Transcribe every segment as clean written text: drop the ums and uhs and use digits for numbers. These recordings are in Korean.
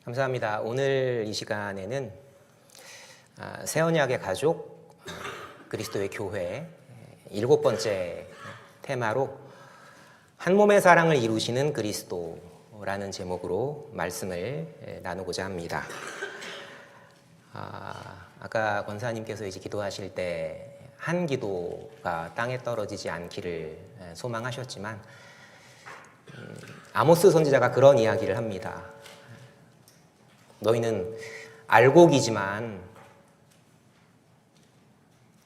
감사합니다. 오늘 이 시간에는 새 언약의 가족, 그리스도의 교회 7번째 테마로 한 몸의 사랑을 이루시는 그리스도라는 제목으로 말씀을 나누고자 합니다. 아까 권사님께서 이제 기도하실 때 한 기도가 땅에 떨어지지 않기를 소망하셨지만 아모스 선지자가 그런 이야기를 합니다. 너희는 알곡이지만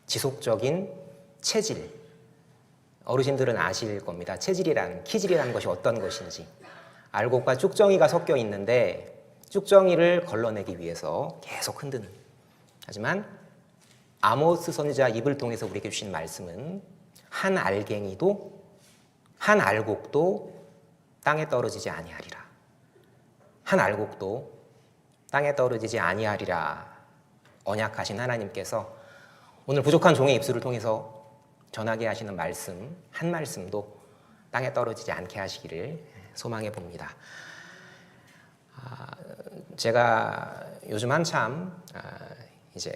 지속적인 체질, 어르신들은 아실 겁니다. 키질이라는 것이 어떤 것인지. 알곡과 쭉정이가 섞여 있는데 쭉정이를 걸러내기 위해서 계속 흔드는. 하지만 아모스 선지자 입을 통해서 우리에게 주신 말씀은 한 알갱이도 한 알곡도 땅에 떨어지지 아니하리라. 한 알곡도 땅에 떨어지지 아니하리라 언약하신 하나님께서 오늘 부족한 종의 입술을 통해서 전하게 하시는 말씀, 한 말씀도 땅에 떨어지지 않게 하시기를 소망해 봅니다. 제가 요즘 한참 이제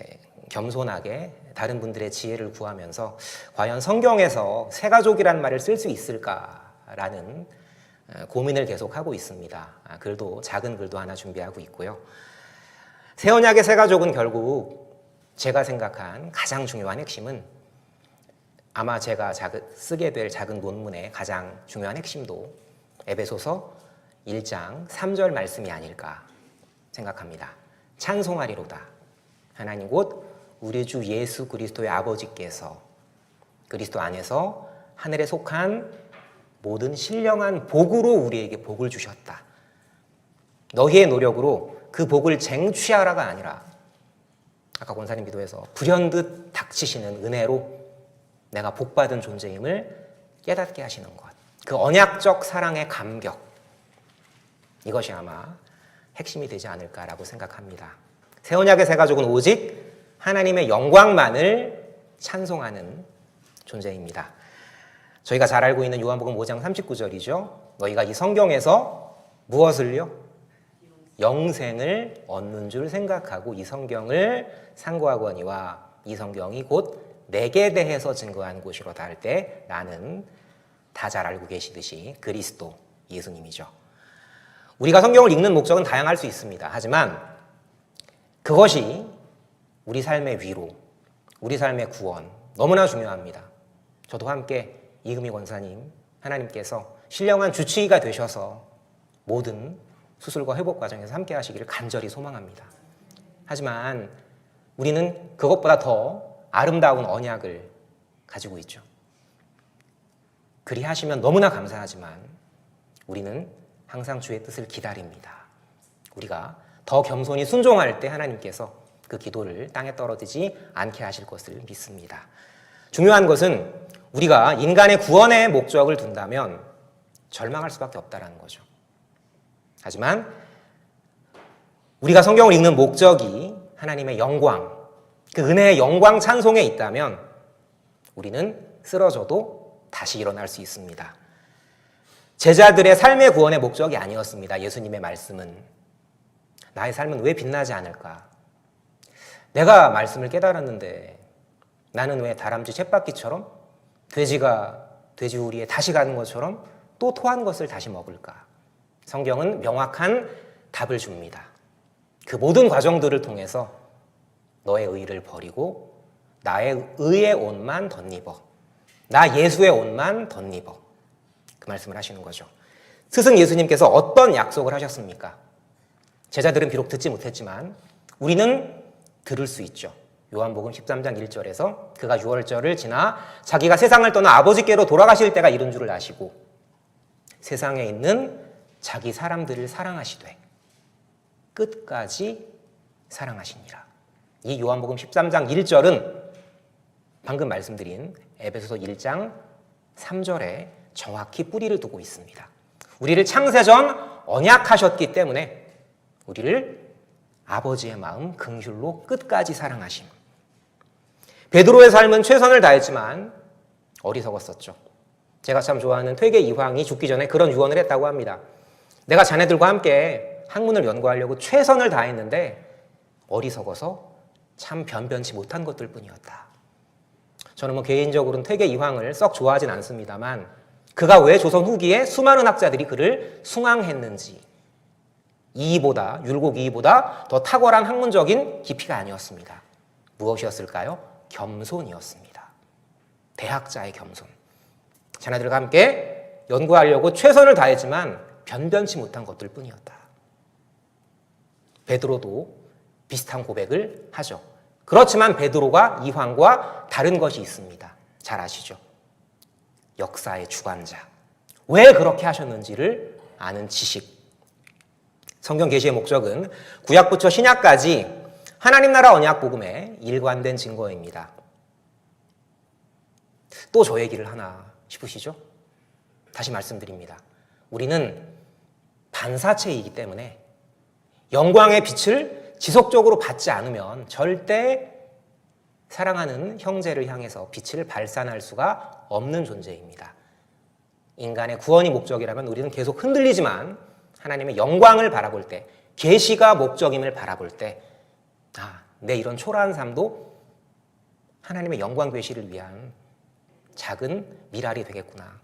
겸손하게 다른 분들의 지혜를 구하면서 과연 성경에서 새가족이라는 말을 쓸 수 있을까라는 고민을 계속하고 있습니다. 작은 글도 하나 준비하고 있고요. 새 언약의 새가족은 결국 제가 생각한 가장 중요한 핵심은 아마 제가 쓰게 될 작은 논문의 가장 중요한 핵심도 에베소서 1장 3절 말씀이 아닐까 생각합니다. 찬송하리로다. 하나님 곧 우리 주 예수 그리스도의 아버지께서 그리스도 안에서 하늘에 속한 모든 신령한 복으로 우리에게 복을 주셨다. 너희의 노력으로 그 복을 쟁취하라가 아니라 아까 권사님 기도에서 불현듯 닥치시는 은혜로 내가 복받은 존재임을 깨닫게 하시는 것. 그 언약적 사랑의 감격. 이것이 아마 핵심이 되지 않을까라고 생각합니다. 새 언약의 새 가족은 오직 하나님의 영광만을 찬송하는 존재입니다. 저희가 잘 알고 있는 요한복음 5장 39절이죠. 너희가 이 성경에서 무엇을요? 영생을 얻는 줄 생각하고 이 성경을 상고하거니와 이 성경이 곧 내게 대해서 증거하는 곳이로다 할 때 나는 다 잘 알고 계시듯이 그리스도 예수님이죠. 우리가 성경을 읽는 목적은 다양할 수 있습니다. 하지만 그것이 우리 삶의 위로, 우리 삶의 구원 너무나 중요합니다. 저도 함께 이금희 권사님, 하나님께서 신령한 주치의가 되셔서 모든 수술과 회복 과정에서 함께 하시기를 간절히 소망합니다. 하지만 우리는 그것보다 더 아름다운 언약을 가지고 있죠. 그리 하시면 너무나 감사하지만 우리는 항상 주의 뜻을 기다립니다. 우리가 더 겸손히 순종할 때 하나님께서 그 기도를 땅에 떨어지지 않게 하실 것을 믿습니다. 중요한 것은 우리가 인간의 구원의 목적을 둔다면 절망할 수밖에 없다는 거죠. 하지만 우리가 성경을 읽는 목적이 하나님의 영광, 그 은혜의 영광 찬송에 있다면 우리는 쓰러져도 다시 일어날 수 있습니다. 제자들의 삶의 구원의 목적이 아니었습니다. 예수님의 말씀은 나의 삶은 왜 빛나지 않을까? 내가 말씀을 깨달았는데 나는 왜 다람쥐 쳇바퀴처럼 돼지가 돼지우리에 다시 가는 것처럼 또 토한 것을 다시 먹을까? 성경은 명확한 답을 줍니다. 그 모든 과정들을 통해서 너의 의를 버리고 나의 의의 옷만 덧입어. 나 예수의 옷만 덧입어. 그 말씀을 하시는 거죠. 스승 예수님께서 어떤 약속을 하셨습니까? 제자들은 비록 듣지 못했지만 우리는 들을 수 있죠. 요한복음 13장 1절에서 그가 6월절을 지나 자기가 세상을 떠나 아버지께로 돌아가실 때가 이른 줄을 아시고 세상에 있는 자기 사람들을 사랑하시되 끝까지 사랑하시니라. 이 요한복음 13장 1절은 방금 말씀드린 에베소서 1장 3절에 정확히 뿌리를 두고 있습니다. 우리를 창세전 언약하셨기 때문에 우리를 아버지의 마음 긍휼로 끝까지 사랑하심. 베드로의 삶은 최선을 다했지만 어리석었었죠. 제가 참 좋아하는 퇴계 이황이 죽기 전에 그런 유언을 했다고 합니다. 내가 자네들과 함께 학문을 연구하려고 최선을 다했는데 어리석어서 참 변변치 못한 것들 뿐이었다. 저는 뭐 개인적으로는 퇴계 이황을 썩 좋아하진 않습니다만 그가 왜 조선 후기에 수많은 학자들이 그를 숭앙했는지 이이보다 율곡 이이보다 더 탁월한 학문적인 깊이가 아니었습니다. 무엇이었을까요? 겸손이었습니다. 대학자의 겸손. 자네들과 함께 연구하려고 최선을 다했지만 변변치 못한 것들 뿐이었다. 베드로도 비슷한 고백을 하죠. 그렇지만 베드로가 이황과 다른 것이 있습니다. 잘 아시죠? 역사의 주관자. 왜 그렇게 하셨는지를 아는 지식. 성경 계시의 목적은 구약부터 신약까지 하나님 나라 언약 복음의 일관된 증거입니다. 또 저 얘기를 하나 싶으시죠? 다시 말씀드립니다. 우리는 반사체이기 때문에 영광의 빛을 지속적으로 받지 않으면 절대 사랑하는 형제를 향해서 빛을 발산할 수가 없는 존재입니다. 인간의 구원이 목적이라면 우리는 계속 흔들리지만 하나님의 영광을 바라볼 때, 계시가 목적임을 바라볼 때, 내 이런 초라한 삶도 하나님의 영광 계시를 위한 작은 미랄이 되겠구나.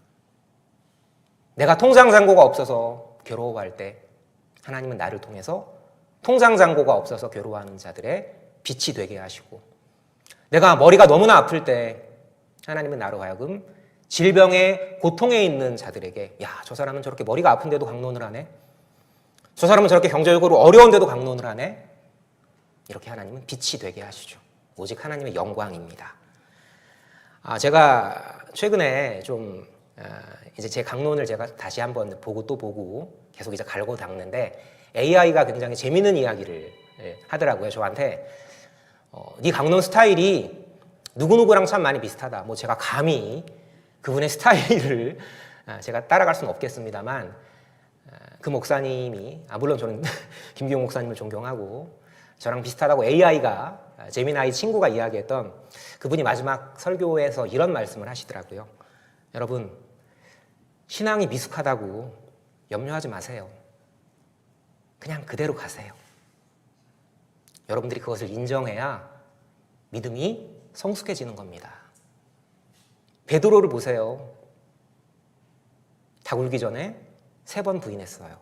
내가 통장잔고가 없어서 괴로워할 때 하나님은 나를 통해서 통장잔고가 없어서 괴로워하는 자들의 빛이 되게 하시고, 내가 머리가 너무나 아플 때 하나님은 나로 하여금 질병의 고통에 있는 자들에게 저 사람은 저렇게 머리가 아픈데도 강론을 하네, 저 사람은 저렇게 경제적으로 어려운데도 강론을 하네, 이렇게 하나님은 빛이 되게 하시죠. 오직 하나님의 영광입니다. 제가 최근에 좀 이제 제 강론을 제가 다시 한번 보고 또 보고 계속 이제 갈고 닦는데 AI가 굉장히 재밌는 이야기를 하더라고요. 저한테 네 강론 스타일이 누구누구랑 참 많이 비슷하다. 뭐 제가 감히 그분의 스타일을 제가 따라갈 수는 없겠습니다만 그 목사님이 물론 저는 김기용 목사님을 존경하고 저랑 비슷하다고 AI가 제미나이 친구가 이야기했던 그분이 마지막 설교에서 이런 말씀을 하시더라고요. 여러분, 신앙이 미숙하다고 염려하지 마세요. 그냥 그대로 가세요. 여러분들이 그것을 인정해야 믿음이 성숙해지는 겁니다. 베드로를 보세요. 닭 울기 전에 3번 부인했어요.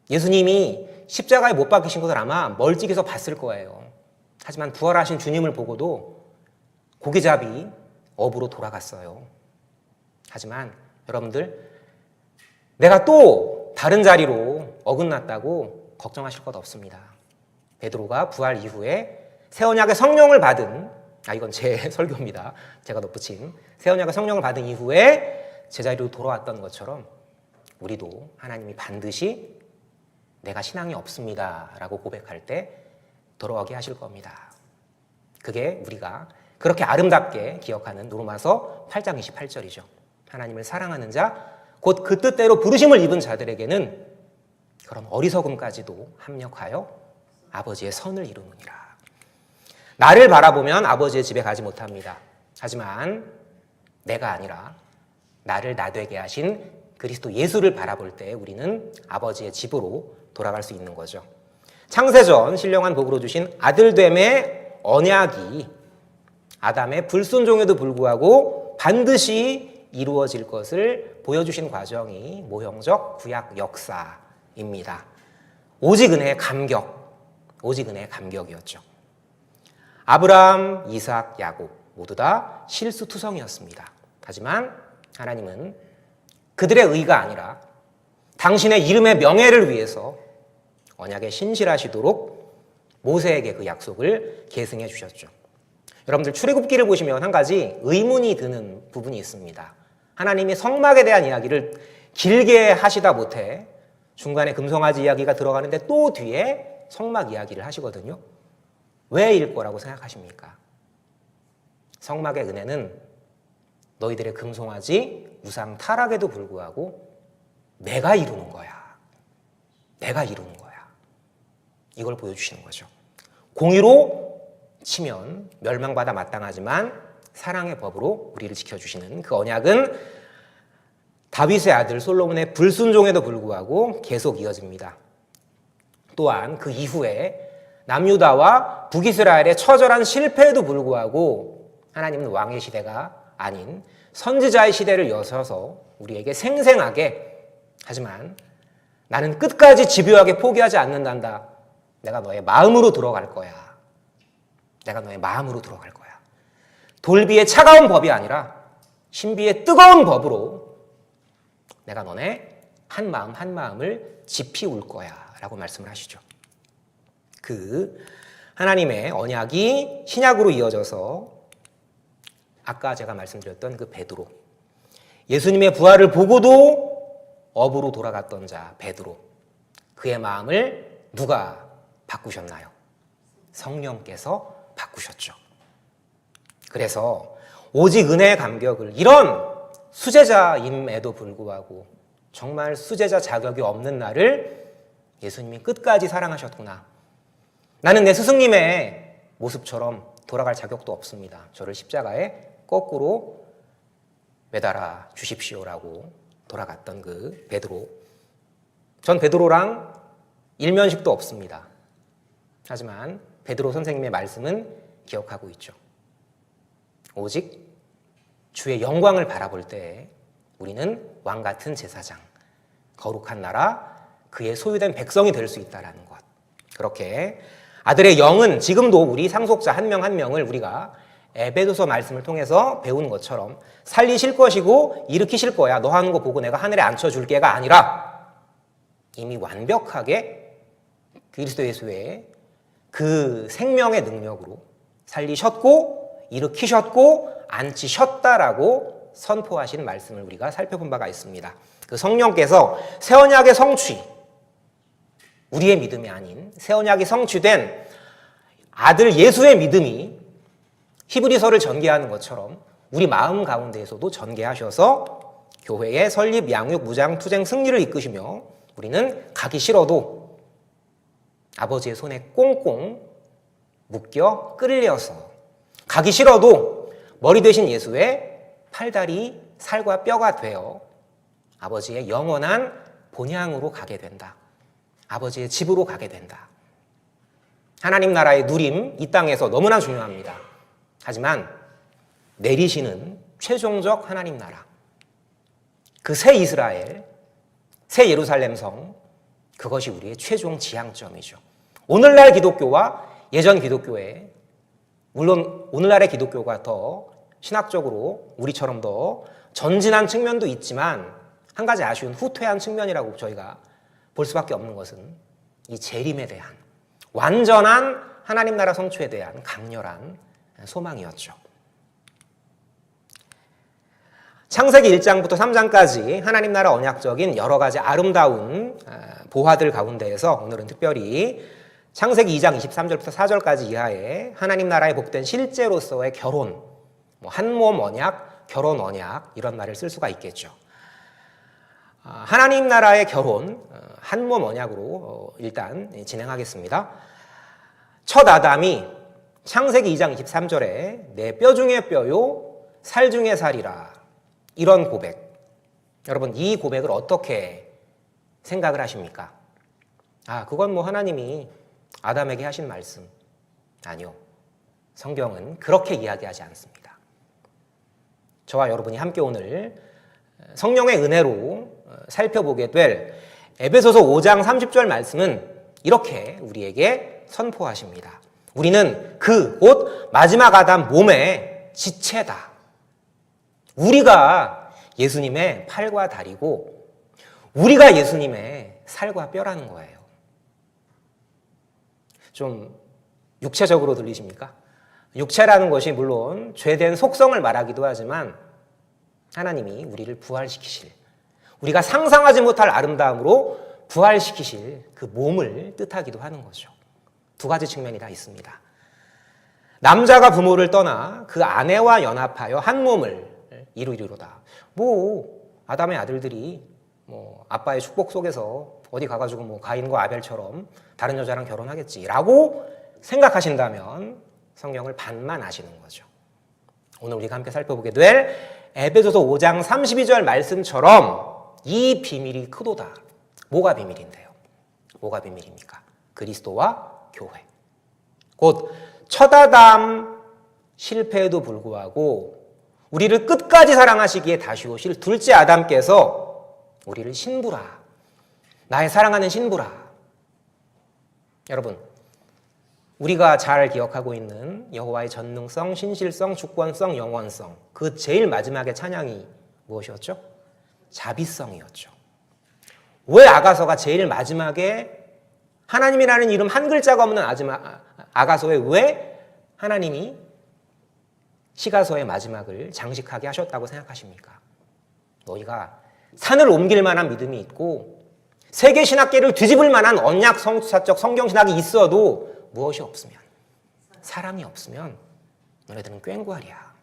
예수님이 십자가에 못 박히신 것을 아마 멀찍이서 봤을 거예요. 하지만 부활하신 주님을 보고도 고기잡이 업으로 돌아갔어요. 하지만 여러분들, 내가 또 다른 자리로 어긋났다고 걱정하실 것 없습니다. 베드로가 부활 이후에 새 언약의 성령을 받은, 이건 제 설교입니다. 제가 덧붙인 새 언약의 성령을 받은 이후에 제자리로 돌아왔던 것처럼 우리도 하나님이 반드시 내가 신앙이 없습니다 라고 고백할 때 돌아오게 하실 겁니다. 그게 우리가 그렇게 아름답게 기억하는 로마서 8장 28절이죠. 하나님을 사랑하는 자, 곧 그 뜻대로 부르심을 입은 자들에게는 그럼 어리석음까지도 합력하여 아버지의 선을 이루느니라. 나를 바라보면 아버지의 집에 가지 못합니다. 하지만 내가 아니라 나를 나되게 하신 그리스도 예수를 바라볼 때 우리는 아버지의 집으로 돌아갈 수 있는 거죠. 창세전 신령한 복으로 주신 아들됨의 언약이 아담의 불순종에도 불구하고 반드시 이루어질 것을 보여주신 과정이 모형적 구약 역사입니다. 오직 은혜의 감격, 오직 은혜의 감격이었죠. 아브라함, 이삭, 야곱 모두 다 실수투성이었습니다. 하지만 하나님은 그들의 의가 아니라 당신의 이름의 명예를 위해서 언약에 신실하시도록 모세에게 그 약속을 계승해 주셨죠. 여러분들 출애굽기를 보시면 한 가지 의문이 드는 부분이 있습니다. 하나님이 성막에 대한 이야기를 길게 하시다 못해 중간에 금송아지 이야기가 들어가는데 또 뒤에 성막 이야기를 하시거든요. 왜일 거라고 생각하십니까? 성막의 은혜는 너희들의 금송아지 우상 타락에도 불구하고 내가 이루는 거야. 내가 이루는 거야. 이걸 보여주시는 거죠. 공의로 치면 멸망받아 마땅하지만 사랑의 법으로 우리를 지켜주시는 그 언약은 다윗의 아들 솔로몬의 불순종에도 불구하고 계속 이어집니다. 또한 그 이후에 남유다와 북이스라엘의 처절한 실패에도 불구하고 하나님은 왕의 시대가 아닌 선지자의 시대를 여셔서 우리에게 생생하게, 하지만 나는 끝까지 집요하게 포기하지 않는단다. 내가 너의 마음으로 들어갈 거야. 내가 너의 마음으로 들어갈 거야. 돌비의 차가운 법이 아니라 신비의 뜨거운 법으로 내가 너네 한 마음 한 마음을 지피울 거야 라고 말씀을 하시죠. 그 하나님의 언약이 신약으로 이어져서 아까 제가 말씀드렸던 그 베드로, 예수님의 부활을 보고도 업으로 돌아갔던 자 베드로, 그의 마음을 누가 바꾸셨나요? 성령께서 바꾸셨죠. 그래서 오직 은혜의 감격을, 이런 수제자임에도 불구하고 정말 수제자 자격이 없는 나를 예수님이 끝까지 사랑하셨구나. 나는 내 스승님의 모습처럼 돌아갈 자격도 없습니다. 저를 십자가에 거꾸로 매달아 주십시오라고 돌아갔던 그 베드로. 전 베드로랑 일면식도 없습니다. 하지만 베드로 선생님의 말씀은 기억하고 있죠. 오직 주의 영광을 바라볼 때 우리는 왕같은 제사장, 거룩한 나라, 그의 소유된 백성이 될 수 있다는 것. 그렇게 아들의 영은 지금도 우리 상속자 한 명 한 명을 우리가 에베소서 말씀을 통해서 배운 것처럼 살리실 것이고 일으키실 거야. 너 하는 거 보고 내가 하늘에 앉혀줄게가 아니라 이미 완벽하게 그리스도 예수의 그 생명의 능력으로 살리셨고 일으키셨고 앉히셨다라고 선포하신 말씀을 우리가 살펴본 바가 있습니다. 그 성령께서 새 언약의 성취, 우리의 믿음이 아닌 새 언약이 성취된 아들 예수의 믿음이 히브리서를 전개하는 것처럼 우리 마음 가운데에서도 전개하셔서 교회의 설립, 양육, 무장, 투쟁, 승리를 이끄시며 우리는 가기 싫어도 아버지의 손에 꽁꽁 묶여 끌려서, 가기 싫어도 머리 대신 예수의 팔다리, 살과 뼈가 되어 아버지의 영원한 본향으로 가게 된다. 아버지의 집으로 가게 된다. 하나님 나라의 누림, 이 땅에서 너무나 중요합니다. 하지만 내리시는 최종적 하나님 나라, 그 새 이스라엘, 새 예루살렘 성, 그것이 우리의 최종 지향점이죠. 오늘날 기독교와 예전 기독교에, 물론 오늘날의 기독교가 더 신학적으로 우리처럼 더 전진한 측면도 있지만 한 가지 아쉬운 후퇴한 측면이라고 저희가 볼 수밖에 없는 것은 이 재림에 대한, 완전한 하나님 나라 성취에 대한 강렬한 소망이었죠. 창세기 1장부터 3장까지 하나님 나라 언약적인 여러 가지 아름다운 보화들 가운데에서 오늘은 특별히 창세기 2장 23절부터 4절까지 이하에 하나님 나라에 복된 실제로서의 결혼, 한몸 언약, 결혼 언약, 이런 말을 쓸 수가 있겠죠. 하나님 나라의 결혼, 한몸 언약으로 일단 진행하겠습니다. 첫 아담이 창세기 2장 23절에 내 뼈 중에 뼈요 살 중에 살이라, 이런 고백. 여러분, 이 고백을 어떻게 생각을 하십니까? 그건 하나님이 아담에게 하신 말씀. 아니요, 성경은 그렇게 이야기하지 않습니다. 저와 여러분이 함께 오늘 성령의 은혜로 살펴보게 될 에베소서 5장 30절 말씀은 이렇게 우리에게 선포하십니다. 우리는 그 곧 마지막 아담 몸의 지체다. 우리가 예수님의 팔과 다리고 우리가 예수님의 살과 뼈라는 거예요. 좀 육체적으로 들리십니까? 육체라는 것이 물론 죄된 속성을 말하기도 하지만 하나님이 우리를 부활시키실, 우리가 상상하지 못할 아름다움으로 부활시키실 그 몸을 뜻하기도 하는 거죠. 두 가지 측면이 다 있습니다. 남자가 부모를 떠나 그 아내와 연합하여 한 몸을 이루리로다. 아담의 아들들이 아빠의 축복 속에서 어디 가가지고 가인과 아벨처럼 다른 여자랑 결혼하겠지라고 생각하신다면 성경을 반만 아시는 거죠. 오늘 우리가 함께 살펴보게 될 에베소서 5장 32절 말씀처럼 이 비밀이 크도다. 뭐가 비밀인데요? 뭐가 비밀입니까? 그리스도와 교회. 곧 첫 아담 실패에도 불구하고 우리를 끝까지 사랑하시기에 다시 오실 둘째 아담께서 우리를 신부라, 나의 사랑하는 신부라. 여러분, 우리가 잘 기억하고 있는 여호와의 전능성, 신실성, 주권성, 영원성, 그 제일 마지막의 찬양이 무엇이었죠? 자비성이었죠. 왜 아가서가 제일 마지막에 하나님이라는 이름 한 글자가 없는 아가서에 왜 하나님이 시가서의 마지막을 장식하게 하셨다고 생각하십니까? 너희가 산을 옮길 만한 믿음이 있고 세계 신학계를 뒤집을 만한 언약 성사적 성경 신학이 있어도 무엇이 없으면, 사랑이 없으면 너네들은 꽹과리야.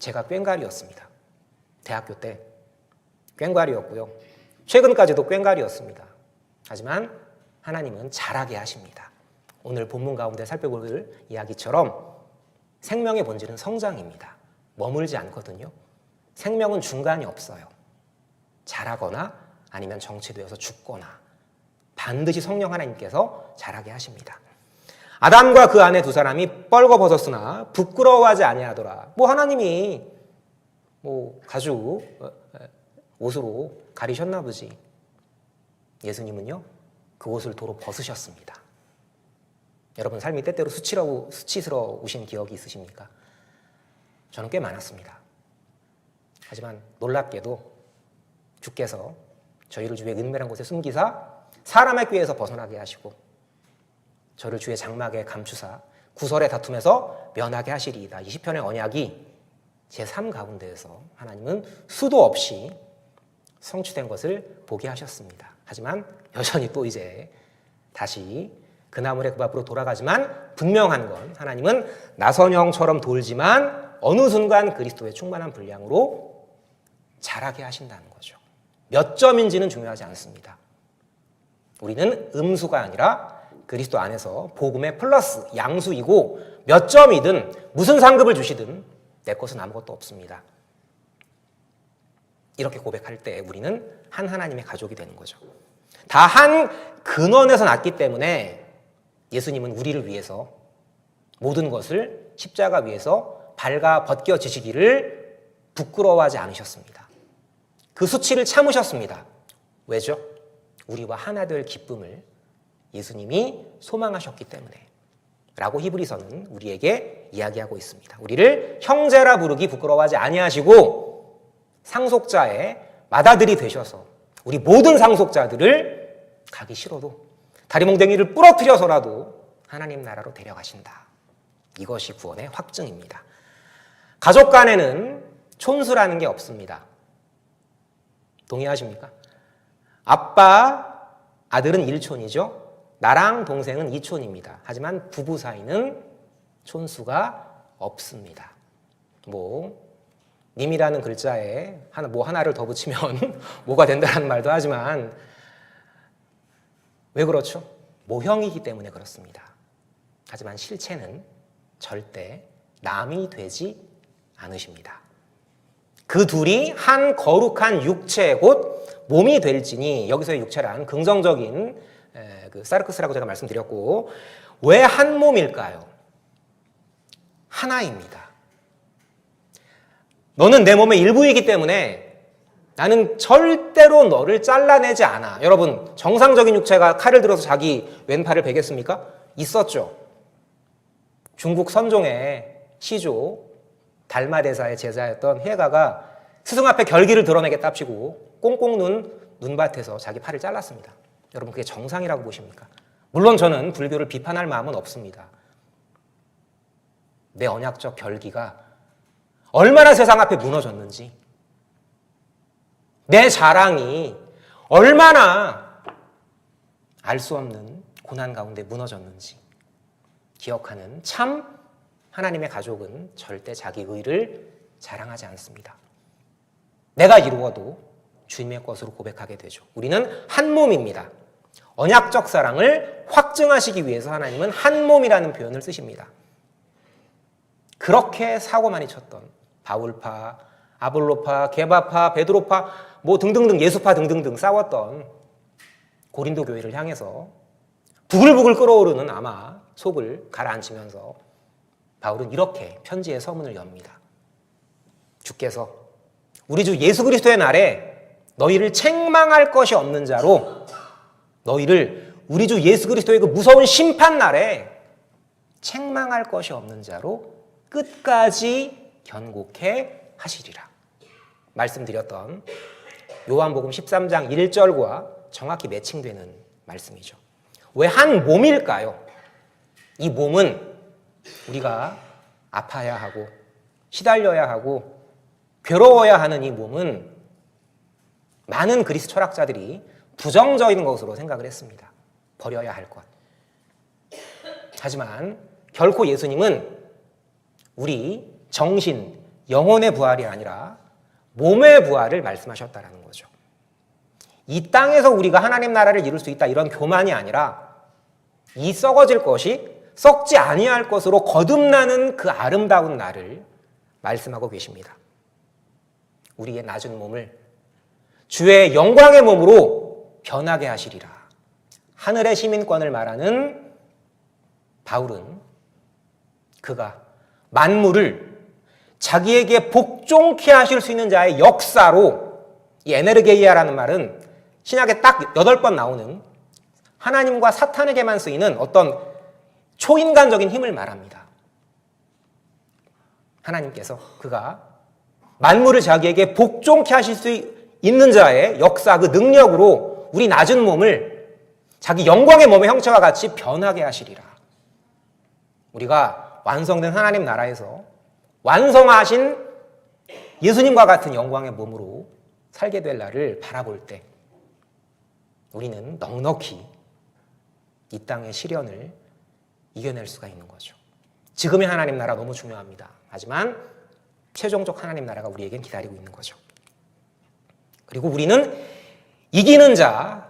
제가 꽹과리였습니다. 대학교 때 꽹과리였고요. 최근까지도 꽹과리였습니다. 하지만 하나님은 잘하게 하십니다. 오늘 본문 가운데 살펴볼 이야기처럼 생명의 본질은 성장입니다. 머물지 않거든요. 생명은 중간이 없어요. 자라거나 아니면 정체되어서 죽거나 반드시 성령 하나님께서 자라게 하십니다. 아담과 그 아내 두 사람이 뻘거벗었으나 부끄러워하지 아니하더라. 하나님이 가죽 옷으로 가리셨나 보지. 예수님은요, 그 옷을 도로 벗으셨습니다. 여러분 삶이 때때로 수치스러우신 기억이 있으십니까? 저는 꽤 많았습니다. 하지만 놀랍게도 주께서 저희를 주의 은밀한 곳에 숨기사 사람의 꾀에서 벗어나게 하시고 저를 주의 장막에 감추사 구설의 다툼에서 면하게 하시리이다. 이 시편의 언약이 제 삶 가운데에서 하나님은 수도 없이 성취된 것을 보게 하셨습니다. 하지만 여전히 또 이제 다시 그 나물의 그 앞으로 돌아가지만 분명한 건 하나님은 나선형처럼 돌지만 어느 순간 그리스도의 충만한 분량으로 자라게 하신다는 거죠. 몇 점인지는 중요하지 않습니다. 우리는 음수가 아니라 그리스도 안에서 복음의 플러스 양수이고 몇 점이든 무슨 상급을 주시든 내 것은 아무것도 없습니다. 이렇게 고백할 때 우리는 한 하나님의 가족이 되는 거죠. 다 한 근원에서 났기 때문에 예수님은 우리를 위해서 모든 것을 십자가 위에서 발가 벗겨지시기를 부끄러워하지 않으셨습니다. 그 수치를 참으셨습니다. 왜죠? 우리와 하나 될 기쁨을 예수님이 소망하셨기 때문에 라고 히브리서는 우리에게 이야기하고 있습니다. 우리를 형제라 부르기 부끄러워하지 아니하시고 상속자의 맏아들이 되셔서 우리 모든 상속자들을 가기 싫어도 다리몽댕이를 부러뜨려서라도 하나님 나라로 데려가신다. 이것이 구원의 확증입니다. 가족 간에는 촌수라는 게 없습니다. 동의하십니까? 아빠, 아들은 1촌이죠. 나랑 동생은 2촌입니다. 하지만 부부 사이는 촌수가 없습니다. 님이라는 글자에 하나를 더 붙이면 뭐가 된다는 말도 하지만 왜 그렇죠? 모형이기 때문에 그렇습니다. 하지만 실체는 절대 남이 되지 않으십니다. 그 둘이 한 거룩한 육체 곧 몸이 될지니, 여기서의 육체란 긍정적인 그 사르크스라고 제가 말씀드렸고, 왜 한 몸일까요? 하나입니다. 너는 내 몸의 일부이기 때문에 나는 절대로 너를 잘라내지 않아. 여러분, 정상적인 육체가 칼을 들어서 자기 왼팔을 베겠습니까? 있었죠. 중국 선종의 시조 달마대사의 제자였던 해가가 스승 앞에 결기를 드러내겠답시고 꽁꽁 눈 눈밭에서 자기 팔을 잘랐습니다. 여러분, 그게 정상이라고 보십니까? 물론 저는 불교를 비판할 마음은 없습니다. 내 언약적 결기가 얼마나 세상 앞에 무너졌는지, 내 자랑이 얼마나 알 수 없는 고난 가운데 무너졌는지 기억하는 참 하나님의 가족은 절대 자기 의를 자랑하지 않습니다. 내가 이루어도 주님의 것으로 고백하게 되죠. 우리는 한 몸입니다. 언약적 사랑을 확증하시기 위해서 하나님은 한 몸이라는 표현을 쓰십니다. 그렇게 사고 많이 쳤던 바울파, 아볼로파, 게바파, 베드로파 뭐 등등등 예수파 등등등 싸웠던 고린도 교회를 향해서 부글부글 끓어오르는 아마 속을 가라앉히면서 바울은 이렇게 편지의 서문을 엽니다. 주께서 우리 주 예수 그리스도의 날에 너희를 책망할 것이 없는 자로 너희를 우리 주 예수 그리스도의 그 무서운 심판 날에 책망할 것이 없는 자로 끝까지 견고케 하시리라. 말씀드렸던 요한복음 13장 1절과 정확히 매칭되는 말씀이죠. 왜 한 몸일까요? 이 몸은 우리가 아파야 하고 시달려야 하고 괴로워야 하는 이 몸은 많은 그리스 철학자들이 부정적인 것으로 생각을 했습니다. 버려야 할 것. 하지만 결코 예수님은 우리 정신, 영혼의 부활이 아니라 몸의 부활을 말씀하셨다는 거죠. 이 땅에서 우리가 하나님 나라를 이룰 수 있다 이런 교만이 아니라 이 썩어질 것이 썩지 아니할 것으로 거듭나는 그 아름다운 날을 말씀하고 계십니다. 우리의 낮은 몸을 주의 영광의 몸으로 변하게 하시리라. 하늘의 시민권을 말하는 바울은 그가 만물을 자기에게 복종케 하실 수 있는 자의 역사로, 이 에네르게이아라는 말은 신약에 딱 8번 나오는 하나님과 사탄에게만 쓰이는 어떤 초인간적인 힘을 말합니다. 하나님께서 그가 만물을 자기에게 복종케 하실 수 있는 자의 역사, 그 능력으로 우리 낮은 몸을 자기 영광의 몸의 형체와 같이 변하게 하시리라. 우리가 완성된 하나님 나라에서 완성하신 예수님과 같은 영광의 몸으로 살게 될 날을 바라볼 때 우리는 넉넉히 이 땅의 시련을 이겨낼 수가 있는 거죠. 지금의 하나님 나라 너무 중요합니다. 하지만 최종적 하나님 나라가 우리에겐 기다리고 있는 거죠. 그리고 우리는 이기는 자,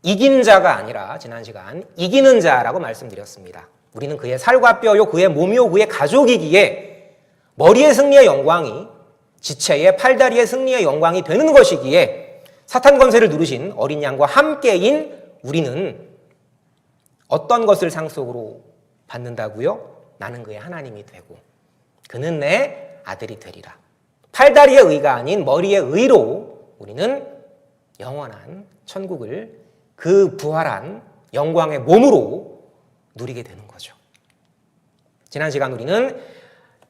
이긴 자가 아니라 지난 시간 이기는 자라고 말씀드렸습니다. 우리는 그의 살과 뼈요, 그의 몸이요, 그의 가족이기에 머리의 승리의 영광이 지체의 팔다리의 승리의 영광이 되는 것이기에 사탄 권세를 누르신 어린 양과 함께인 우리는 어떤 것을 상속으로 받는다고요? 나는 그의 하나님이 되고 그는 내 아들이 되리라. 팔다리의 의가 아닌 머리의 의로 우리는 영원한 천국을 그 부활한 영광의 몸으로 누리게 되는 거죠. 지난 시간 우리는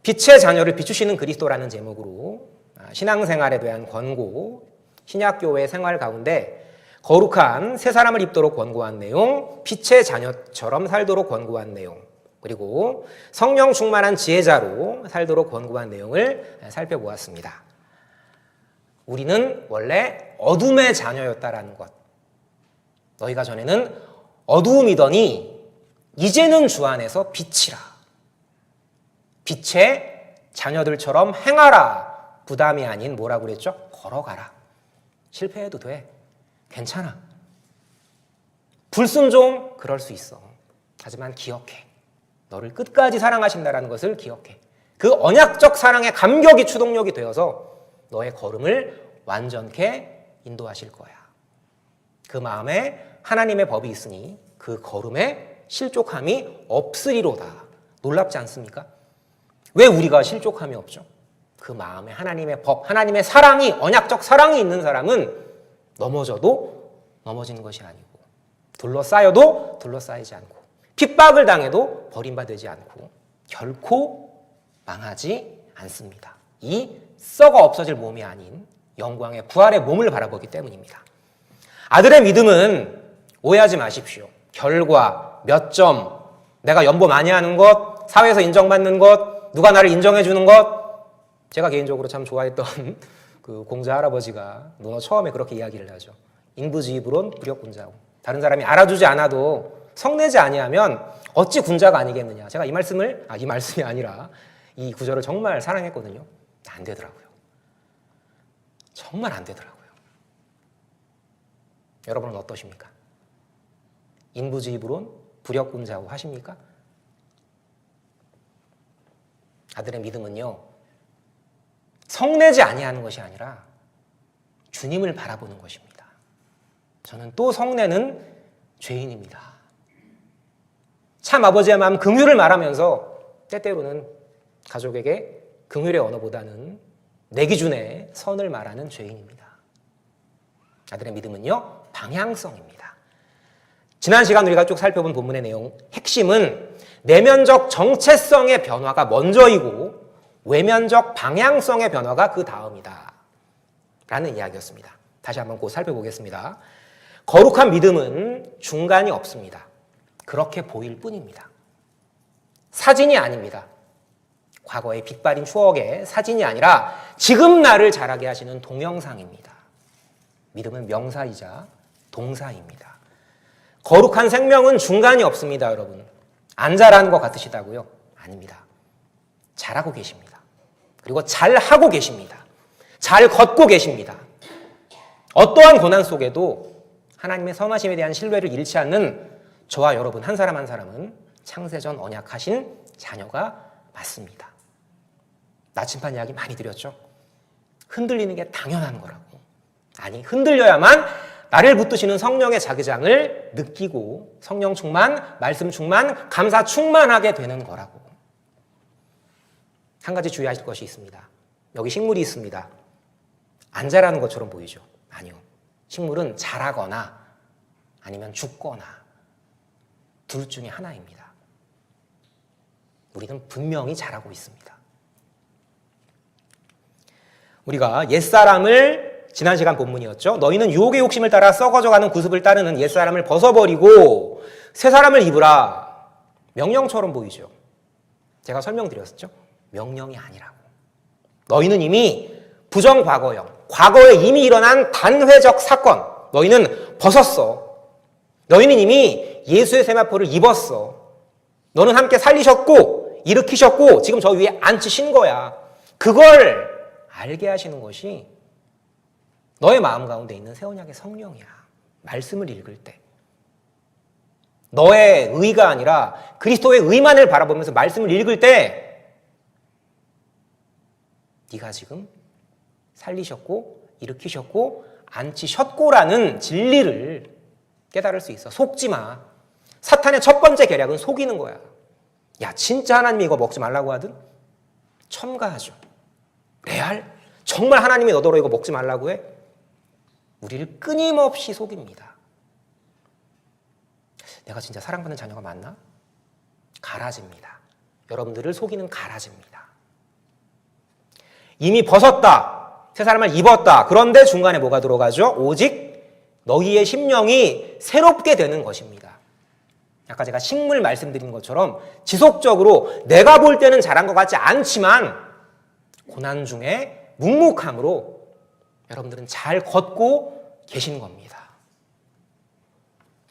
빛의 자녀를 비추시는 그리스도라는 제목으로 신앙생활에 대한 권고, 신약교회 생활 가운데 거룩한 새 사람을 입도록 권고한 내용, 빛의 자녀처럼 살도록 권고한 내용, 그리고 성령 충만한 지혜자로 살도록 권고한 내용을 살펴보았습니다. 우리는 원래 어둠의 자녀였다라는 것. 너희가 전에는 어두움이더니 이제는 주 안에서 빛이라. 빛의 자녀들처럼 행하라. 부담이 아닌 뭐라고 그랬죠? 걸어가라. 실패해도 돼. 괜찮아. 불순종 그럴 수 있어. 하지만 기억해. 너를 끝까지 사랑하신다는 것을 기억해. 그 언약적 사랑의 감격이 추동력이 되어서 너의 걸음을 완전케 인도하실 거야. 그 마음에 하나님의 법이 있으니 그 걸음에 실족함이 없으리로다. 놀랍지 않습니까? 왜 우리가 실족함이 없죠? 그 마음에 하나님의 법, 하나님의 사랑이, 언약적 사랑이 있는 사람은 넘어져도 넘어지는 것이 아니고 둘러싸여도 둘러싸이지 않고 핍박을 당해도 버림받지 않고 결코 망하지 않습니다. 이 썩어 없어질 몸이 아닌 영광의 부활의 몸을 바라보기 때문입니다. 아들의 믿음은 오해하지 마십시오. 결과, 몇 점, 내가 연보 많이 하는 것, 사회에서 인정받는 것, 누가 나를 인정해 주는 것. 제가 개인적으로 참 좋아했던 그 공자 할아버지가 너 처음에 그렇게 이야기를 하죠. 인부지휘불온 부력군자고. 다른 사람이 알아주지 않아도 성내지 아니하면 어찌 군자가 아니겠느냐. 제가 이 말씀이 아니라 이 구절을 정말 사랑했거든요. 안 되더라고요. 정말 안 되더라고요. 여러분은 어떠십니까? 인부지휘불온 부력군자고 하십니까? 아들의 믿음은요, 성내지 아니하는 것이 아니라 주님을 바라보는 것입니다. 저는 또 성내는 죄인입니다. 참 아버지의 마음 긍휼을 말하면서 때때로는 가족에게 긍휼의 언어보다는 내 기준의 선을 말하는 죄인입니다. 아들의 믿음은요, 방향성입니다. 지난 시간 우리가 쭉 살펴본 본문의 내용 핵심은 내면적 정체성의 변화가 먼저이고 외면적 방향성의 변화가 그 다음이다 라는 이야기였습니다. 다시 한번 곧 살펴보겠습니다. 거룩한 믿음은 중간이 없습니다. 그렇게 보일 뿐입니다. 사진이 아닙니다. 과거의 빛바린 추억의 사진이 아니라 지금 나를 자라게 하시는 동영상입니다. 믿음은 명사이자 동사입니다. 거룩한 생명은 중간이 없습니다, 여러분. 안 자라는 것 같으시다고요? 아닙니다. 잘하고 계십니다. 그리고 잘하고 계십니다. 잘 걷고 계십니다. 어떠한 고난 속에도 하나님의 선하심에 대한 신뢰를 잃지 않는 저와 여러분 한 사람 한 사람은 창세전 언약하신 자녀가 맞습니다. 나침반 이야기 많이 드렸죠? 흔들리는 게 당연한 거라고. 아니, 흔들려야만 나를 붙드시는 성령의 자기장을 느끼고 성령 충만, 말씀 충만, 감사 충만하게 되는 거라고. 한 가지 주의하실 것이 있습니다. 여기 식물이 있습니다. 안 자라는 것처럼 보이죠? 아니요. 식물은 자라거나 아니면 죽거나 둘 중에 하나입니다. 우리는 분명히 자라고 있습니다. 우리가 옛사람을 지난 시간 본문이었죠. 너희는 유혹의 욕심을 따라 썩어져가는 구습을 따르는 옛사람을 벗어버리고 새사람을 입으라. 명령처럼 보이죠. 제가 설명드렸죠. 명령이 아니라고. 너희는 이미 부정과거형, 과거에 이미 일어난 단회적 사건, 너희는 벗었어. 너희는 이미 예수의 세마포를 입었어. 너는 함께 살리셨고 일으키셨고 지금 저 위에 앉히신 거야. 그걸 알게 하시는 것이 너의 마음 가운데 있는 새 언약의 성령이야. 말씀을 읽을 때 너의 의가 아니라 그리스도의 의만을 바라보면서 말씀을 읽을 때 네가 지금 살리셨고 일으키셨고 앉히셨고라는 진리를 깨달을 수 있어. 속지 마. 사탄의 첫 번째 계략은 속이는 거야. 야, 진짜 하나님이 이거 먹지 말라고 하든? 첨가하죠. 레알? 정말 하나님이 너더러 이거 먹지 말라고 해? 우리를 끊임없이 속입니다. 내가 진짜 사랑받는 자녀가 맞나? 가라집니다. 여러분들을 속이는 가라집니다. 이미 벗었다. 새 사람을 입었다. 그런데 중간에 뭐가 들어가죠? 오직 너희의 심령이 새롭게 되는 것입니다. 아까 제가 식물 말씀드린 것처럼 지속적으로 내가 볼 때는 잘한 것 같지 않지만 고난 중에 묵묵함으로 여러분들은 잘 걷고 계신 겁니다.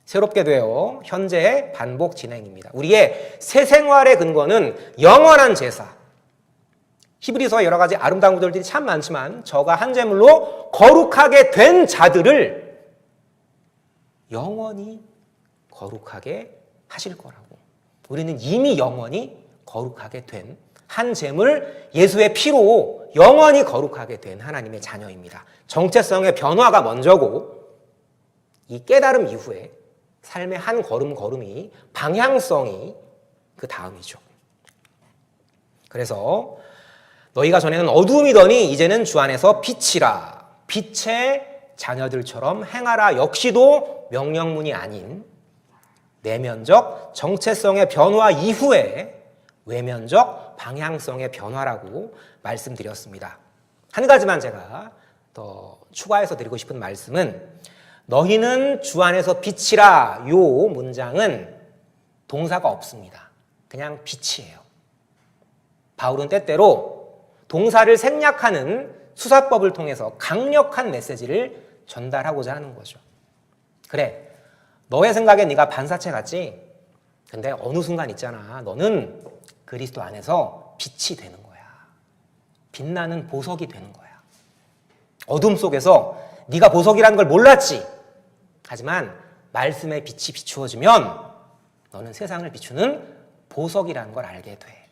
새롭게 되어 현재 반복 진행입니다. 우리의 새 생활의 근거는 영원한 제사. 히브리서에 여러 가지 아름다운 구절들이 참 많지만 저가 한 제물로 거룩하게 된 자들을 영원히 거룩하게 하실 거라고. 우리는 이미 영원히 거룩하게 된 한 제물 예수의 피로 영원히 거룩하게 된 하나님의 자녀입니다. 정체성의 변화가 먼저고 이 깨달음 이후에 삶의 한 걸음 걸음이 방향성이 그 다음이죠. 그래서 너희가 전에는 어두움이더니 이제는 주 안에서 빛이라. 빛의 자녀들처럼 행하라. 역시도 명령문이 아닌 내면적 정체성의 변화 이후에 외면적 방향성의 변화라고 말씀드렸습니다. 한 가지만 제가 더 추가해서 드리고 싶은 말씀은 너희는 주 안에서 빛이라. 요 문장은 동사가 없습니다. 그냥 빛이에요. 바울은 때때로 동사를 생략하는 수사법을 통해서 강력한 메시지를 전달하고자 하는 거죠. 그래, 너의 생각에 네가 반사체 같지? 근데 어느 순간 있잖아. 너는 그리스도 안에서 빛이 되는 거야. 빛나는 보석이 되는 거야. 어둠 속에서 네가 보석이라는 걸 몰랐지. 하지만 말씀의 빛이 비추어지면 너는 세상을 비추는 보석이라는 걸 알게 돼.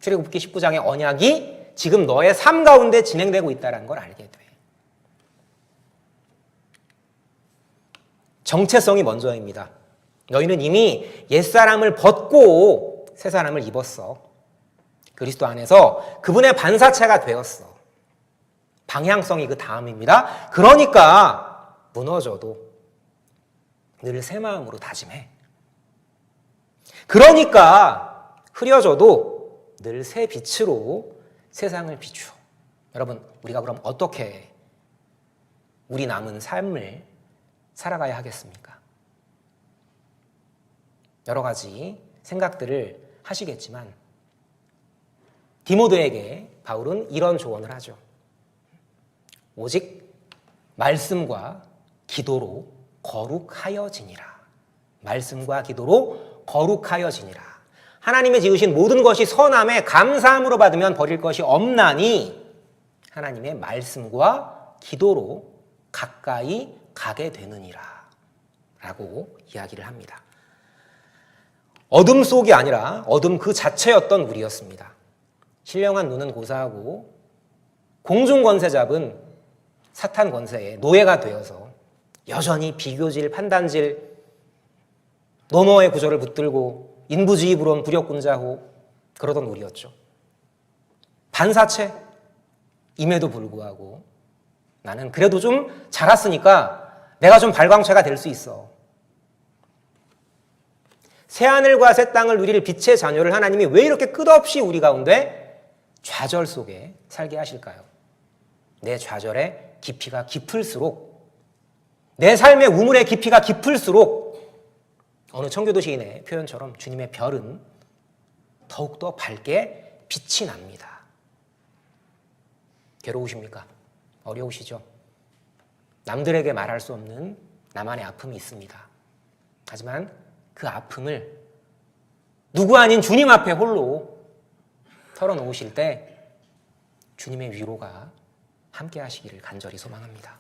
출애굽기 19장의 언약이 지금 너의 삶 가운데 진행되고 있다는 걸 알게 돼. 정체성이 먼저입니다. 너희는 이미 옛사람을 벗고 새사람을 입었어. 그리스도 안에서 그분의 반사체가 되었어. 방향성이 그 다음입니다. 그러니까 무너져도 늘 새 마음으로 다짐해. 그러니까 흐려져도 늘 새 빛으로 세상을 비추어. 여러분, 우리가 그럼 어떻게 우리 남은 삶을 살아가야 하겠습니까? 여러 가지 생각들을 하시겠지만 디모데에게 바울은 이런 조언을 하죠. 오직 말씀과 기도로 거룩하여지니라. 말씀과 기도로 거룩하여지니라. 하나님의 지으신 모든 것이 선함에 감사함으로 받으면 버릴 것이 없나니 하나님의 말씀과 기도로 가까이 가게 되느니라 라고 이야기를 합니다. 어둠 속이 아니라 어둠 그 자체였던 우리였습니다. 신령한 눈은 고사하고 공중 권세 잡은 사탄 권세의 노예가 되어서 여전히 비교질, 판단질, 노노의 구조를 붙들고 인부주의 불온 부력군자고 그러던 우리였죠. 반사체임에도 불구하고 나는 그래도 좀 자랐으니까 내가 좀 발광체가 될 수 있어. 새하늘과 새 땅을 누릴 빛의 자녀를 하나님이 왜 이렇게 끝없이 우리 가운데 좌절 속에 살게 하실까요? 내 좌절의 깊이가 깊을수록, 내 삶의 우물의 깊이가 깊을수록 어느 청교도 시인의 표현처럼 주님의 별은 더욱더 밝게 빛이 납니다. 괴로우십니까? 어려우시죠? 남들에게 말할 수 없는 나만의 아픔이 있습니다. 하지만 그 아픔을 누구 아닌 주님 앞에 홀로 털어놓으실 때 주님의 위로가 함께 하시기를 간절히 소망합니다.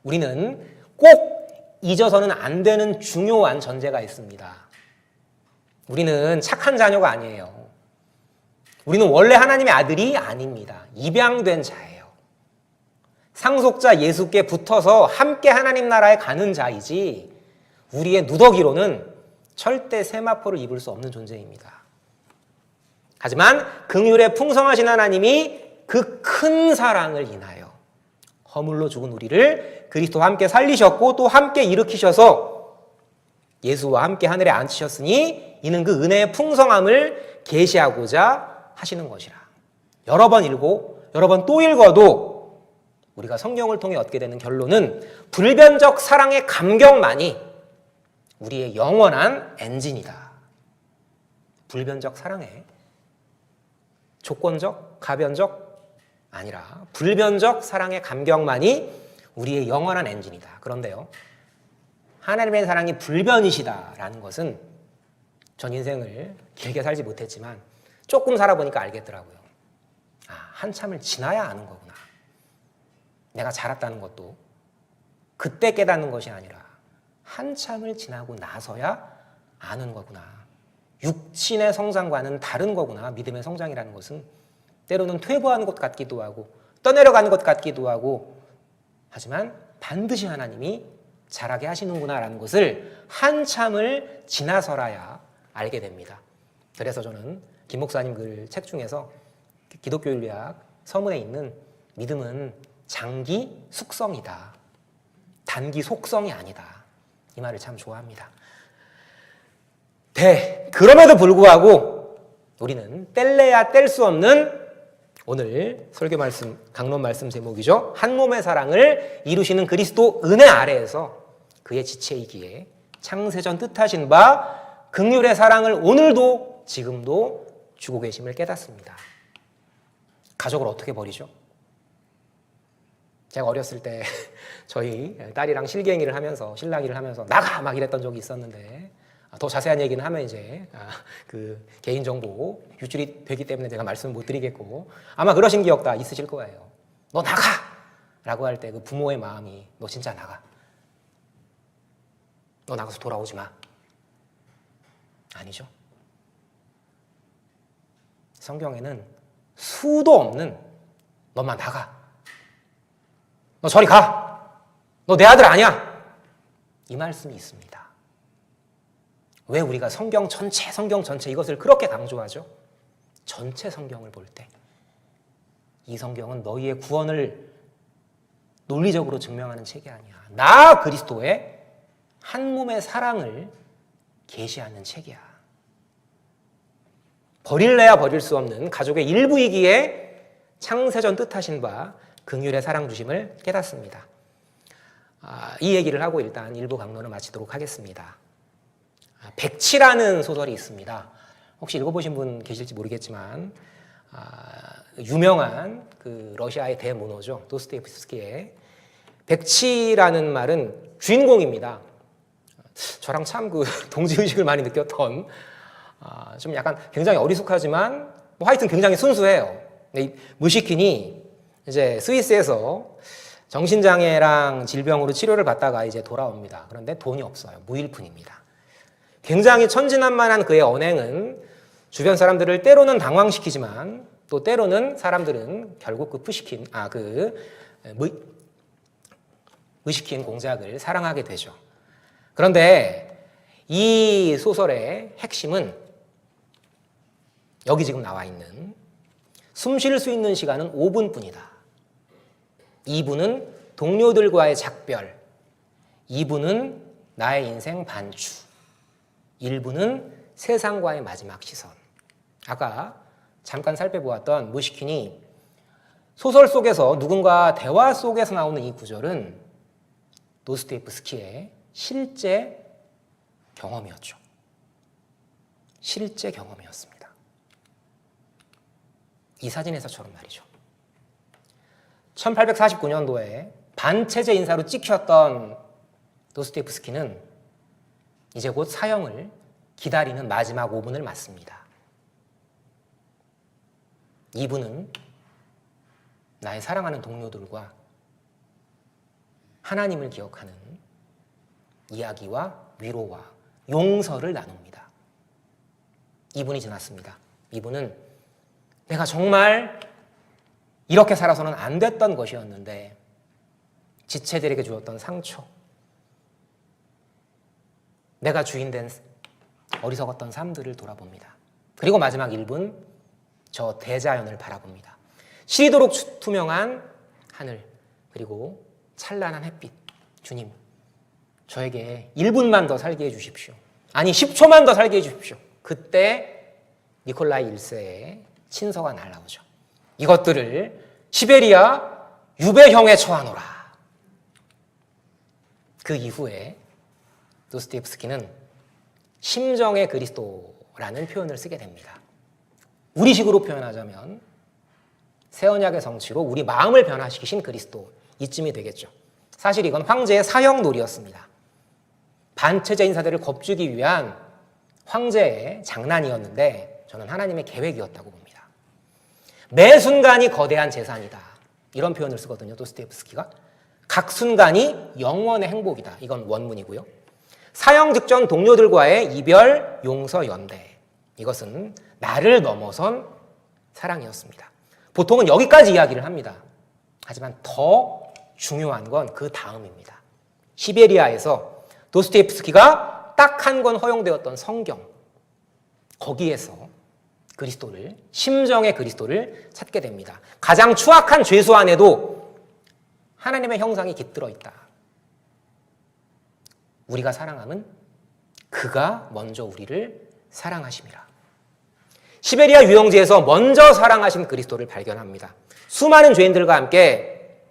우리는 꼭 잊어서는 안 되는 중요한 전제가 있습니다. 우리는 착한 자녀가 아니에요. 우리는 원래 하나님의 아들이 아닙니다. 입양된 자예요. 상속자 예수께 붙어서 함께 하나님 나라에 가는 자이지 우리의 누더기로는 절대 세마포를 입을 수 없는 존재입니다. 하지만 긍휼에 풍성하신 하나님이 그 큰 사랑을 인하여 허물로 죽은 우리를 그리스도와 함께 살리셨고 또 함께 일으키셔서 예수와 함께 하늘에 앉히셨으니 이는 그 은혜의 풍성함을 계시하고자 하시는 것이라. 여러 번 읽고 여러 번 또 읽어도 우리가 성경을 통해 얻게 되는 결론은 불변적 사랑의 감격만이 우리의 영원한 엔진이다. 불변적 사랑의 조건적, 가변적 아니라 불변적 사랑의 감격만이 우리의 영원한 엔진이다. 그런데요, 하나님의 사랑이 불변이시다라는 것은 전 인생을 길게 살지 못했지만 조금 살아보니까 알겠더라고요. 아, 한참을 지나야 아는 거구나. 내가 자랐다는 것도 그때 깨닫는 것이 아니라 한참을 지나고 나서야 아는 거구나. 육신의 성장과는 다른 거구나. 믿음의 성장이라는 것은 때로는 퇴보하는 것 같기도 하고 떠내려가는 것 같기도 하고 하지만 반드시 하나님이 자라게 하시는구나라는 것을 한참을 지나서라야 알게 됩니다. 그래서 저는 김 목사님 글 책 중에서 기독교윤리학 서문에 있는 믿음은 장기 숙성이다. 단기 속성이 아니다. 이 말을 참 좋아합니다. 그럼에도 불구하고 우리는 뗄래야 뗄 수 없는 오늘 설교 말씀, 강론 말씀 제목이죠. 한 몸의 사랑을 이루시는 그리스도 은혜 아래에서 그의 지체이기에 창세전 뜻하신 바 긍휼의 사랑을 오늘도 지금도 주고 계심을 깨닫습니다. 가족을 어떻게 버리죠? 제가 어렸을 때 저희 딸이랑 실갱이를 하면서 실랑이를 하면서 나가! 막 이랬던 적이 있었는데 더 자세한 얘기는 하면 이제 그 개인정보 유출이 되기 때문에 제가 말씀을 못 드리겠고 아마 그러신 기억 다 있으실 거예요. 너 나가! 라고 할 때 그 부모의 마음이 너 진짜 나가. 너 나가서 돌아오지 마. 아니죠. 성경에는 수도 없는 너만 나가, 너 저리 가, 너 내 아들 아니야, 이 말씀이 있습니다. 왜 우리가 성경 전체 이것을 그렇게 강조하죠? 전체 성경을 볼 때 이 성경은 너희의 구원을 논리적으로 증명하는 책이 아니야. 나 그리스도의 한 몸의 사랑을 계시하는 책이야. 버릴래야 버릴 수 없는 가족의 일부이기에 창세전 뜻하신 바 긍휼의 사랑 주심을 깨닫습니다. 이 얘기를 하고 일단 일부 강론을 마치도록 하겠습니다. 백치라는 소설이 있습니다. 혹시 읽어보신 분 계실지 모르겠지만 유명한 그 러시아의 대문호죠. 도스토옙스키의 백치라는 말은 주인공입니다. 저랑 참 그 동지의식을 많이 느꼈던 좀 약간 굉장히 어리숙하지만 뭐 하여튼 굉장히 순수해요. 이 무시킨이 이제 스위스에서 정신장애랑 질병으로 치료를 받다가 이제 돌아옵니다. 그런데 돈이 없어요. 무일푼입니다. 굉장히 천진난만한 그의 언행은 주변 사람들을 때로는 당황시키지만 또 때로는 사람들은 결국 무시킨 공작을 사랑하게 되죠. 그런데 이 소설의 핵심은 여기 지금 나와 있는 숨 쉴 수 있는 시간은 5분뿐이다. 2분은 동료들과의 작별, 2분은 나의 인생 반추, 1분은 세상과의 마지막 시선. 아까 잠깐 살펴보았던 무시킨이 소설 속에서 누군가 대화 속에서 나오는 이 구절은 도스토옙스키의 실제 경험이었죠. 실제 경험이었습니다. 이 사진에서처럼 말이죠. 1849년도에 반체제 인사로 찍혔던 도스토옙스키는 이제 곧 사형을 기다리는 마지막 5분을 맞습니다. 이분은 나의 사랑하는 동료들과 하나님을 기억하는 이야기와 위로와 용서를 나눕니다. 2분이 지났습니다. 이분은 내가 정말 이렇게 살아서는 안 됐던 것이었는데 지체들에게 주었던 상처, 내가 주인된 어리석었던 삶들을 돌아봅니다. 그리고 마지막 1분 저 대자연을 바라봅니다. 시리도록 투명한 하늘, 그리고 찬란한 햇빛. 주님, 저에게 1분만 더 살게 해주십시오. 아니 10초만 더 살게 해주십시오. 그때 니콜라이 1세의 친서가 날라오죠. 이것들을 시베리아 유배형에 처하노라. 그 이후에 도스토옙스키는 심정의 그리스도라는 표현을 쓰게 됩니다. 우리식으로 표현하자면 새 언약의 성취로 우리 마음을 변화시키신 그리스도, 이쯤이 되겠죠. 사실 이건 황제의 사형놀이였습니다. 반체제 인사들을 겁주기 위한 황제의 장난이었는데 저는 하나님의 계획이었다고 봅니다. 매 순간이 거대한 재산이다, 이런 표현을 쓰거든요. 도스토옙스키가 각 순간이 영원의 행복이다, 이건 원문이고요. 사형 직전 동료들과의 이별, 용서, 연대, 이것은 나를 넘어선 사랑이었습니다. 보통은 여기까지 이야기를 합니다. 하지만 더 중요한 건 그 다음입니다. 시베리아에서 도스토옙스키가 딱 한 권 허용되었던 성경, 거기에서 그리스도를, 심정의 그리스도를 찾게 됩니다. 가장 추악한 죄수 안에도 하나님의 형상이 깃들어 있다. 우리가 사랑함은 그가 먼저 우리를 사랑하심이라. 시베리아 유영지에서 먼저 사랑하신 그리스도를 발견합니다. 수많은 죄인들과 함께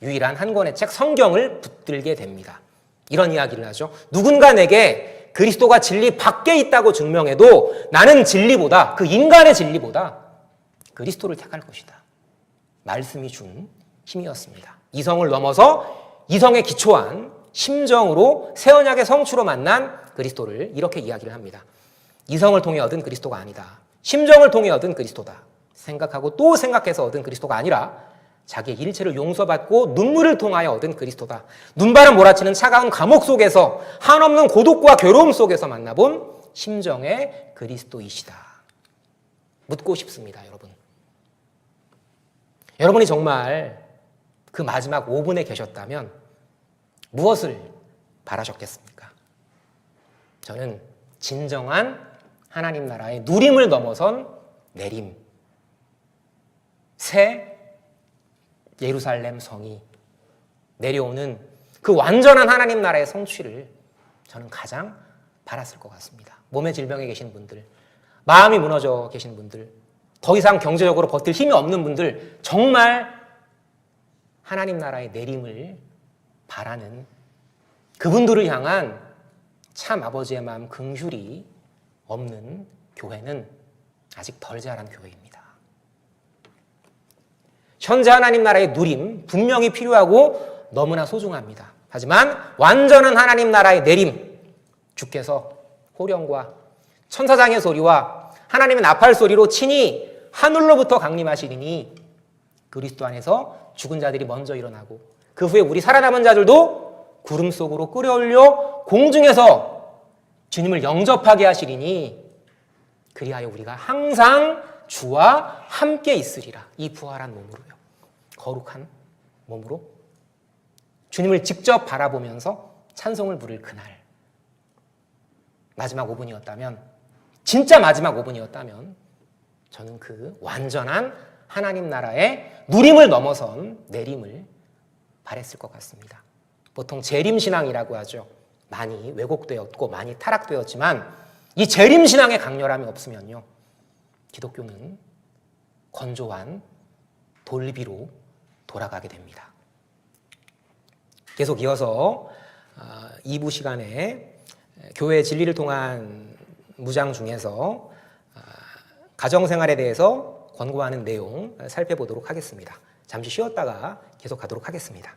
유일한 한 권의 책 성경을 붙들게 됩니다. 이런 이야기를 하죠. 누군가 내게 그리스도가 진리 밖에 있다고 증명해도 나는 진리보다, 그 인간의 진리보다 그리스도를 택할 것이다. 말씀이 준 힘이었습니다. 이성을 넘어서 이성에 기초한 심정으로 새 언약의 성취로 만난 그리스도를 이렇게 이야기를 합니다. 이성을 통해 얻은 그리스도가 아니다. 심정을 통해 얻은 그리스도다. 생각하고 또 생각해서 얻은 그리스도가 아니라 자기의 일체를 용서받고 눈물을 통하여 얻은 그리스도다. 눈바람 몰아치는 차가운 감옥 속에서 한없는 고독과 괴로움 속에서 만나본 심정의 그리스도이시다. 묻고 싶습니다, 여러분. 여러분이 정말 그 마지막 5분에 계셨다면 무엇을 바라셨겠습니까? 저는 진정한 하나님 나라의 누림을 넘어선 내림, 새 예루살렘 성이 내려오는 그 완전한 하나님 나라의 성취를 저는 가장 바랐을 것 같습니다. 몸의 질병에 계신 분들, 마음이 무너져 계신 분들, 더 이상 경제적으로 버틸 힘이 없는 분들, 정말 하나님 나라의 내림을 바라는 그분들을 향한 참 아버지의 마음 긍휼이 없는 교회는 아직 덜 자란 교회입니다. 현재 하나님 나라의 누림 분명히 필요하고 너무나 소중합니다. 하지만 완전한 하나님 나라의 내림, 주께서 호령과 천사장의 소리와 하나님의 나팔 소리로 친히 하늘로부터 강림하시리니 그리스도 안에서 죽은 자들이 먼저 일어나고 그 후에 우리 살아남은 자들도 구름 속으로 끌어올려 공중에서 주님을 영접하게 하시리니 그리하여 우리가 항상 주와 함께 있으리라. 이 부활한 몸으로요. 거룩한 몸으로 주님을 직접 바라보면서 찬송을 부를 그날, 마지막 5분이었다면, 진짜 마지막 5분이었다면 저는 그 완전한 하나님 나라의 누림을 넘어선 내림을 바랬을 것 같습니다. 보통 재림신앙이라고 하죠. 많이 왜곡되었고 많이 타락되었지만 이 재림신앙의 강렬함이 없으면요, 기독교는 건조한 돌비로 돌아가게 됩니다. 계속 이어서 2부 시간에 교회의 진리를 통한 무장 중에서 가정생활에 대해서 권고하는 내용 살펴보도록 하겠습니다. 잠시 쉬었다가 계속 가도록 하겠습니다.